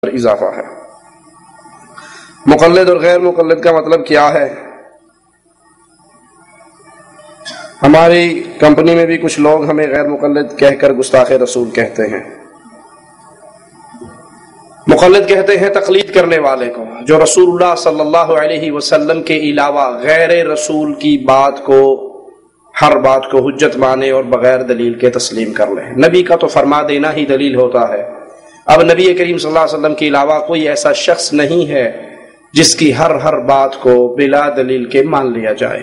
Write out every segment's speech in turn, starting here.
پر اضافہ ہے۔ مقلد اور غیر مقلد کا مطلب کیا ہے؟ ہماری کمپنی میں بھی کچھ لوگ ہمیں غیر مقلد کہہ کر گستاخ رسول کہتے ہیں۔ مقلد کہتے ہیں تقلید کرنے والے کو، جو رسول اللہ صلی اللہ علیہ وسلم کے علاوہ غیر رسول کی بات کو، ہر بات کو حجت مانے اور بغیر دلیل کے تسلیم کر لے۔ نبی کا تو فرما دینا ہی دلیل ہوتا ہے۔ اب نبی کریم صلی اللہ علیہ وسلم کے علاوہ کوئی ایسا شخص نہیں ہے جس کی ہر بات کو بلا دلیل کے مان لیا جائے۔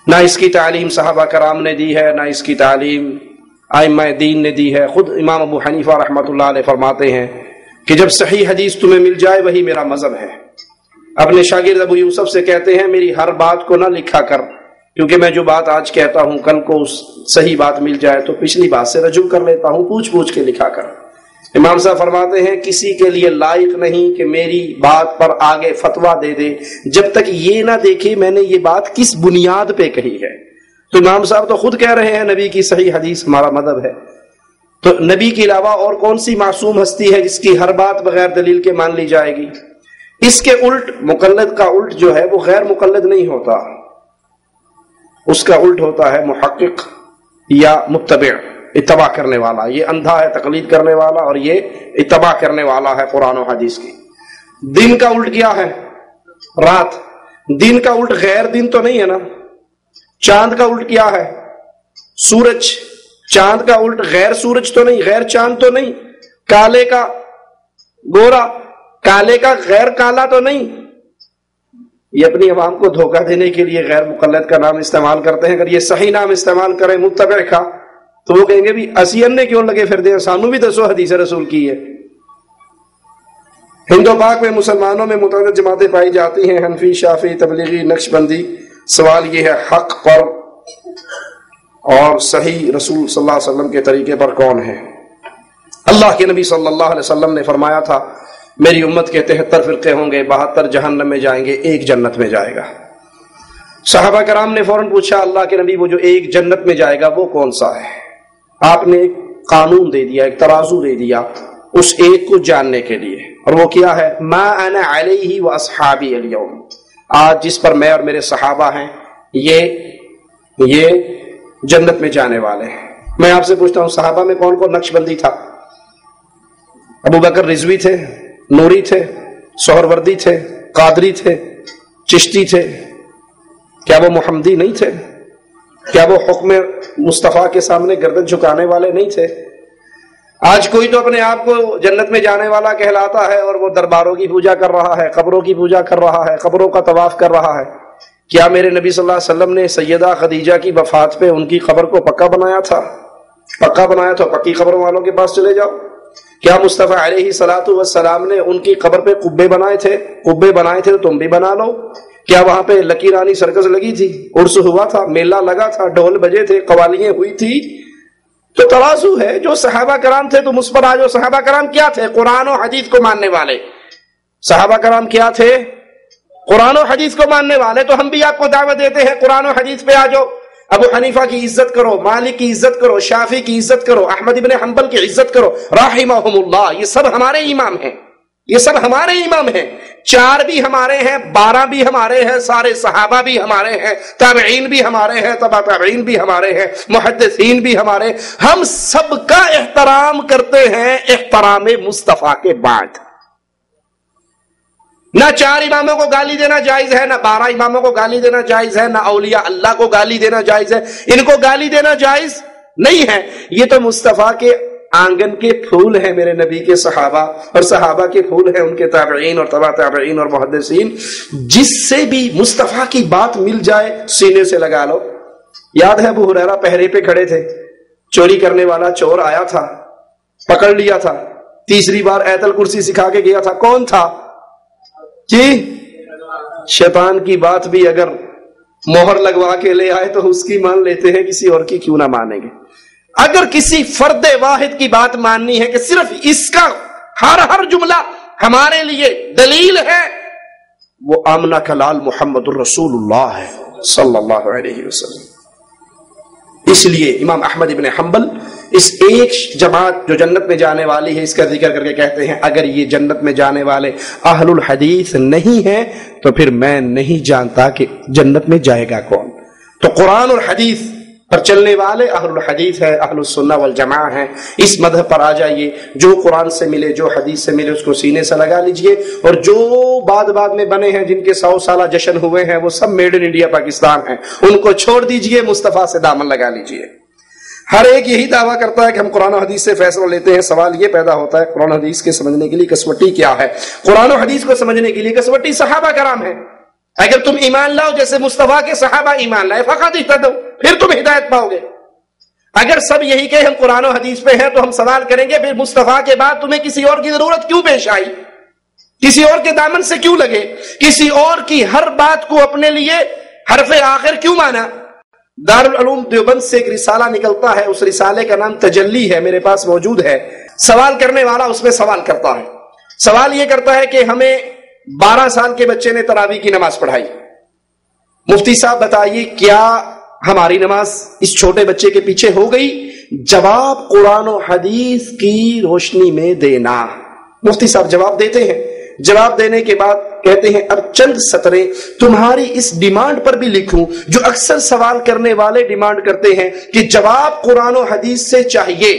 نہ اس کی تعلیم صحابہ کرام نے دی ہے، نہ اس کی تعلیم ائمہ دین نے دی ہے۔ خود امام ابو حنیفہ رحمۃ اللہ علیہ فرماتے ہیں کہ جب صحیح حدیث تمہیں مل جائے وہی میرا مذہب ہے۔ اپنے شاگرد ابو یوسف سے کہتے ہیں میری ہر بات کو نہ لکھا کر، کیونکہ میں جو بات آج کہتا ہوں کل کو صحیح بات مل جائے تو پچھلی بات سے رجوع کر لیتا ہوں، پوچھ کے لکھا کر۔ امام صاحب فرماتے ہیں کسی کے لیے لائق نہیں کہ میری بات پر آگے فتویٰ دے دے جب تک یہ نہ دیکھے میں نے یہ بات کس بنیاد پہ کہی ہے۔ تو امام صاحب تو خود کہہ رہے ہیں نبی کی صحیح حدیث ہمارا مذہب ہے۔ تو نبی کے علاوہ اور کون سی معصوم ہستی ہے جس کی ہر بات بغیر دلیل کے مان لی جائے گی؟ اس کے الٹ مقلد کا الٹ جو ہے وہ غیر مقلد نہیں ہوتا، اس کا الٹ ہوتا ہے محقق یا متبع، اتباع کرنے والا۔ یہ اندھا ہے تقلید کرنے والا اور یہ اتباع کرنے والا ہے قرآن و حدیث کی۔ دن کا الٹ کیا ہے؟ رات۔ دن کا الٹ غیر دن تو نہیں ہے نا؟ چاند کا الٹ کیا ہے؟ سورج۔ چاند کا الٹ غیر سورج تو نہیں، غیر چاند تو نہیں۔ کالے کا گورا، کالے کا غیر کالا تو نہیں۔ یہ اپنی عوام کو دھوکہ دینے کے لیے غیر مقلد کا نام استعمال کرتے ہیں۔ اگر یہ صحیح نام استعمال کریں متبع کا تو وہ کہیں گے بھی اسی نے کیوں لگے پھر دیں، سانو بھی دسو حدیث رسول کی ہے۔ ہند و پاک میں مسلمانوں میں متعدد جماعتیں پائی جاتی ہیں، حنفی، شافعی، تبلیغی، نقشبندی۔ سوال یہ ہے حق پر اور صحیح رسول صلی اللہ علیہ وسلم کے طریقے پر کون ہے؟ اللہ کے نبی صلی اللہ علیہ وسلم نے فرمایا تھا میری امت کے 73 فرقے ہوں گے، 72 جہنم میں جائیں گے، ایک جنت میں جائے گا۔ صحابہ کرام نے فوراً پوچھا اللہ کے نبی وہ جو ایک جنت میں جائے گا وہ کون سا ہے؟ آپ نے ایک قانون دے دیا، ایک ترازو دے دیا اس ایک کو جاننے کے لیے، اور وہ کیا ہے؟ ما انا علیہ واصحابی اليوم، آج جس پر میں اور میرے صحابہ ہیں یہ جنت میں جانے والے ہیں۔ میں آپ سے پوچھتا ہوں صحابہ میں کون کون نقش بندی تھا؟ ابو بکر رضوی تھے، نوری تھے، سہروردی تھے، قادری تھے، چشتی تھے، کیا وہ محمدی نہیں تھے؟ کیا وہ حکم مصطفیٰ کے سامنے گردن جھکانے والے نہیں تھے؟ آج کوئی تو اپنے آپ کو جنت میں جانے والا کہلاتا ہے اور وہ درباروں کی پوجا کر رہا ہے، قبروں کی پوجا کر رہا ہے، قبروں کا طواف کر رہا ہے۔ کیا میرے نبی صلی اللہ علیہ وسلم نے سیدہ خدیجہ کی وفات پہ ان کی قبر کو پکا بنایا تھا؟ پکا بنایا تو پکی قبروں والوں کے پاس چلے جاؤ۔ کیا مصطفیٰ علیہ صلاۃ والسلام نے ان کی قبر پہ قبے بنائے تھے؟ قبے بنائے تھے تو تم بھی بنا لو۔ کیا وہاں پہ لکی رانی سرکس لگی تھی، عرس ہوا تھا، میلہ لگا تھا، ڈھول بجے تھے، قوالیاں ہوئی تھی؟ تو ترازو ہے، جو صحابہ کرام تھے تم اس پر آ جاؤ۔ صحابہ کرام کیا تھے؟ قرآن و حدیث کو ماننے والے۔ صحابہ کرام کیا تھے؟ قرآن و حدیث کو ماننے والے۔ تو ہم بھی آپ کو دعوت دیتے ہیں قرآن و حدیث پہ آ جاؤ۔ ابو حنیفہ کی عزت کرو، مالک کی عزت کرو، شافعی کی عزت کرو، احمد ابن حنبل کی عزت کرو رحمہم اللہ۔ یہ سب ہمارے امام ہیں، یہ سب ہمارے امام ہیں۔ 4 بھی ہمارے ہیں، 12 بھی ہمارے ہیں، سارے صحابہ بھی ہمارے ہیں، تابعین بھی ہمارے ہیں، تبع تابعین بھی ہمارے ہیں، محدثین بھی ہمارے۔ ہم سب کا احترام کرتے ہیں احترام مصطفیٰ کے بعد۔ نہ 4 اماموں کو گالی دینا جائز ہے، نہ 12 اماموں کو گالی دینا جائز ہے، نہ اولیاء اللہ کو گالی دینا جائز ہے۔ ان کو گالی دینا جائز نہیں ہے۔ یہ تو مصطفیٰ کے آنگن کے پھول ہیں میرے نبی کے صحابہ، اور صحابہ کے پھول ہیں ان کے تابعین اور تبع تابعین اور محدثین۔ جس سے بھی مصطفیٰ کی بات مل جائے سینے سے لگا لو۔ یاد ہے ابو ہریرہ پہرے پہ کھڑے تھے، چوری کرنے والا چور آیا تھا، پکڑ لیا تھا، تیسری بار آیت الکرسی سکھا کے گیا تھا۔ کون تھا جی؟ شیطان کی بات بھی اگر مہر لگوا کے لے آئے تو اس کی مان لیتے ہیں، کسی اور کی کیوں نہ مانیں گے؟ اگر کسی فرد واحد کی بات ماننی ہے کہ صرف اس کا ہر جملہ ہمارے لیے دلیل ہے، وہ آمنہ کا لال محمد الرسول اللہ ہے صلی اللہ علیہ وسلم۔ اس لیے امام احمد ابن حنبل اس ایک جماعت جو جنت میں جانے والی ہے اس کا ذکر کر کے کہتے ہیں اگر یہ جنت میں جانے والے اہل الحدیث نہیں ہیں تو پھر میں نہیں جانتا کہ جنت میں جائے گا کون. تو قرآن اور حدیث پر چلنے والے اہل الحدیث ہے، اہل السنہ والجماع ہیں. اس مذہب پر آ جائیے، جو قرآن سے ملے جو حدیث سے ملے اس کو سینے سے لگا لیجئے، اور جو بعد میں بنے ہیں جن کے 100 سالہ جشن ہوئے ہیں وہ سب میڈ ان انڈیا پاکستان ہیں، ان کو چھوڑ دیجئے، مصطفیٰ سے دامن لگا لیجئے. ہر ایک یہی دعویٰ کرتا ہے کہ ہم قرآن و حدیث سے فیصلہ لیتے ہیں. سوال یہ پیدا ہوتا ہے قرآن و حدیث کے سمجھنے کے لیے کسوٹی کیا ہے؟ قرآن و حدیث کو سمجھنے کے لیے کسوٹی صحابہ کرام ہے. اگر تم ایمان لاؤ جیسے مصطفیٰ کے صحابہ ایمان لائے فقط اہتدوا، پھر تم ہدایت پاؤ گے. اگر سب یہی کہ ہم قرآن و حدیث پہ ہیں تو ہم سوال کریں گے پھر مصطفیٰ کے بعد تمہیں کسی اور کی ضرورت کیوں پیش آئی؟ کسی اور کے دامن سے کیوں لگے؟ کسی اور کی ہر بات کو اپنے لیے حرف آخر کیوں مانا؟ دارالعلوم دیوبند سے ایک رسالہ نکلتا ہے، اس رسالے کا نام تجلی ہے، میرے پاس موجود ہے. سوال کرنے والا اس میں سوال کرتا ہے. سوال یہ کرتا ہے کہ ہمیں 12 سال کے بچے نے تراویح کی نماز پڑھائی، مفتی صاحب بتائیے کیا ہماری نماز اس چھوٹے بچے کے پیچھے ہو گئی؟ جواب قرآن و حدیث کی روشنی میں دینا. مفتی صاحب جواب دیتے ہیں. جواب دینے کے بعد کہتے ہیں اب چند سطریں تمہاری اس ڈیمانڈ پر بھی لکھوں جو اکثر سوال کرنے والے ڈیمانڈ کرتے ہیں کہ جواب قرآن و حدیث سے چاہیے.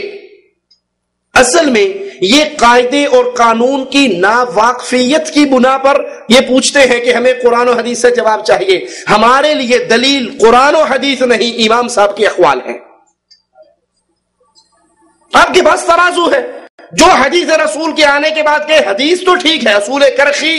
اصل میں یہ قاعدے اور قانون کی ناواقفیت کی بنا پر یہ پوچھتے ہیں کہ ہمیں قرآن و حدیث سے جواب چاہیے. ہمارے لیے دلیل قرآن و حدیث نہیں، امام صاحب کے اقوال ہیں. آپ کے پاس ترازو ہے، جو حدیث رسول کے آنے کے بعد کہ حدیث تو ٹھیک ہے، اصول کرخی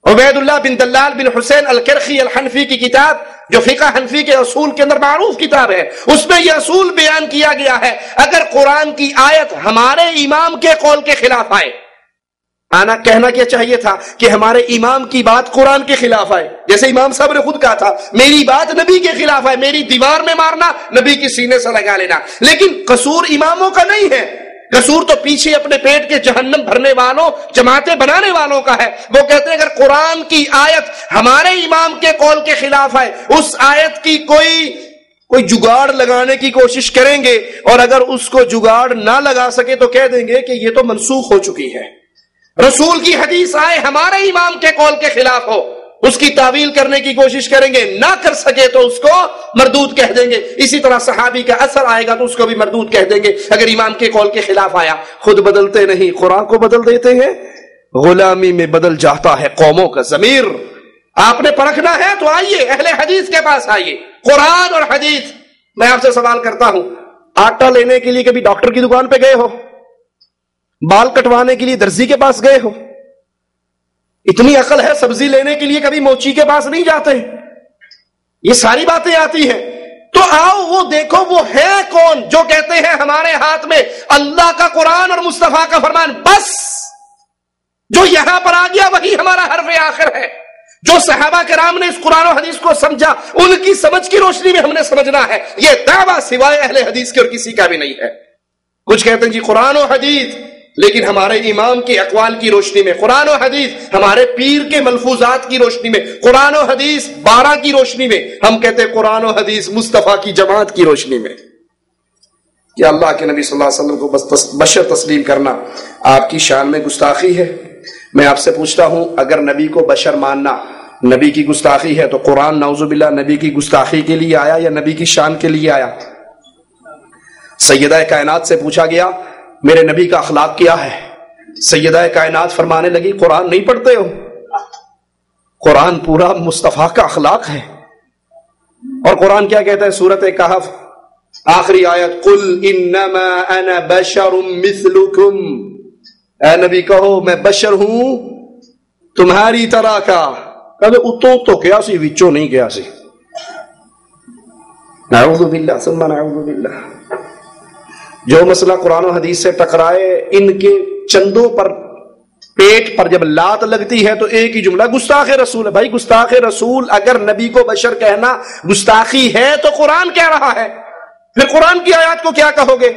عبید اللہ بن دلال بن حسین الکرخی الحنفی کی کتاب جو فقہ حنفی کے اصول کے اندر معروف کتاب ہے، اس میں یہ اصول بیان کیا گیا ہے اگر قرآن کی آیت ہمارے امام کے قول کے خلاف آئے، کہنا کیا چاہیے تھا کہ ہمارے امام کی بات قرآن کے خلاف آئے، جیسے امام صاحب نے خود کہا تھا میری بات نبی کے خلاف آئے، میری دیوار میں مارنا، نبی کی سینے سے لگا لینا. لیکن قصور اماموں کا نہیں ہے، قصور تو پیچھے اپنے پیٹ کے جہنم بھرنے والوں، جماعتیں بنانے والوں کا ہے. وہ کہتے ہیں اگر قرآن کی آیت ہمارے امام کے قول کے خلاف ہے، اس آیت کی کوئی جگاڑ لگانے کی کوشش کریں گے، اور اگر اس کو جگاڑ نہ لگا سکے تو کہہ دیں گے کہ یہ تو منسوخ ہو چکی ہے. رسول کی حدیث آئے ہمارے امام کے قول کے خلاف ہو، اس کی تعویل کرنے کی کوشش کریں گے، نہ کر سکے تو اس کو مردود کہہ دیں گے. اسی طرح صحابی کا اثر آئے گا تو اس کو بھی مردود کہہ دیں گے اگر امام کے قول کے خلاف آیا. خود بدلتے نہیں، قرآن کو بدل دیتے ہیں. غلامی میں بدل جاتا ہے قوموں کا ضمیر. آپ نے پرکھنا ہے تو آئیے اہل حدیث کے پاس آئیے، قرآن اور حدیث. میں آپ سے سوال کرتا ہوں، آٹا لینے کے لیے کبھی ڈاکٹر کی دکان پہ گئے ہو؟ بال کٹوانے کے لیے درزی کے پاس گئے ہو؟ اتنی عقل ہے سبزی لینے کے لیے کبھی موچی کے پاس نہیں جاتے؟ یہ ساری باتیں آتی ہیں. تو آؤ وہ دیکھو وہ ہے کون جو کہتے ہیں ہمارے ہاتھ میں اللہ کا قرآن اور مصطفیٰ کا فرمان، بس جو یہاں پر آ گیا وہی ہمارا حرف آخر ہے. جو صحابہ کرام نے اس قرآن و حدیث کو سمجھا ان کی سمجھ کی روشنی میں ہم نے سمجھنا ہے. یہ دعویٰ سوائے اہل حدیث کے اور کسی کا بھی نہیں ہے. کچھ کہتے ہیں جی قرآن و حدیث، لیکن ہمارے امام کے اقوال کی روشنی میں قرآن و حدیث، ہمارے پیر کے ملفوظات کی روشنی میں قرآن و حدیث، 12 کی روشنی میں. ہم کہتے ہیں قرآن و حدیث مصطفیٰ کی جماعت کی روشنی میں. کیا اللہ کے نبی صلی اللہ علیہ وسلم کو بس بشر تسلیم کرنا آپ کی شان میں گستاخی ہے؟ میں آپ سے پوچھتا ہوں اگر نبی کو بشر ماننا نبی کی گستاخی ہے تو قرآن نعوذ باللہ نبی کی گستاخی کے لیے آیا یا نبی کی شان کے لیے آیا؟ سیدہ کائنات سے پوچھا گیا میرے نبی کا اخلاق کیا ہے؟ سیدہ کائنات فرمانے لگی قرآن نہیں پڑھتے ہو؟ قرآن پورا مصطفیٰ کا اخلاق ہے. اور قرآن کیا کہتا ہے سورۃ کہف آخری آیت، قل انما انا بشر مثلکم، اے نبی کہو میں بشر ہوں تمہاری طرح کا. کہتے اتوں تو کیا سی وچوں نہیں کیا سی. نعوذ باللہ ثم نعوذ باللہ. جو مسئلہ قرآن و حدیث سے ٹکرائے ان کے چندوں پر پیٹ پر جب لات لگتی ہے تو ایک ہی جملہ گستاخ رسول ہے. بھائی گستاخ رسول اگر نبی کو بشر کہنا گستاخی ہے تو قرآن کہہ رہا ہے، پھر قرآن کی آیات کو کیا کہو گے؟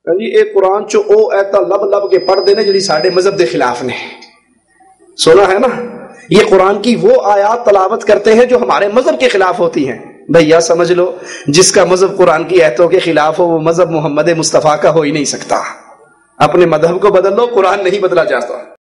ایک قرآن چو او ایتا لب لب کے پڑھ دینے جلی ساڑھے مذہب دے خلاف نے سنا ہے نا. یہ قرآن کی وہ آیات تلاوت کرتے ہیں جو ہمارے مذہب کے خلاف ہوتی ہیں. بھیا سمجھ لو جس کا مذہب قرآن کی آیتوں کے خلاف ہو وہ مذہب محمد مصطفیٰ کا ہو ہی نہیں سکتا. اپنے مذہب کو بدل لو، قرآن نہیں بدلا جاتا.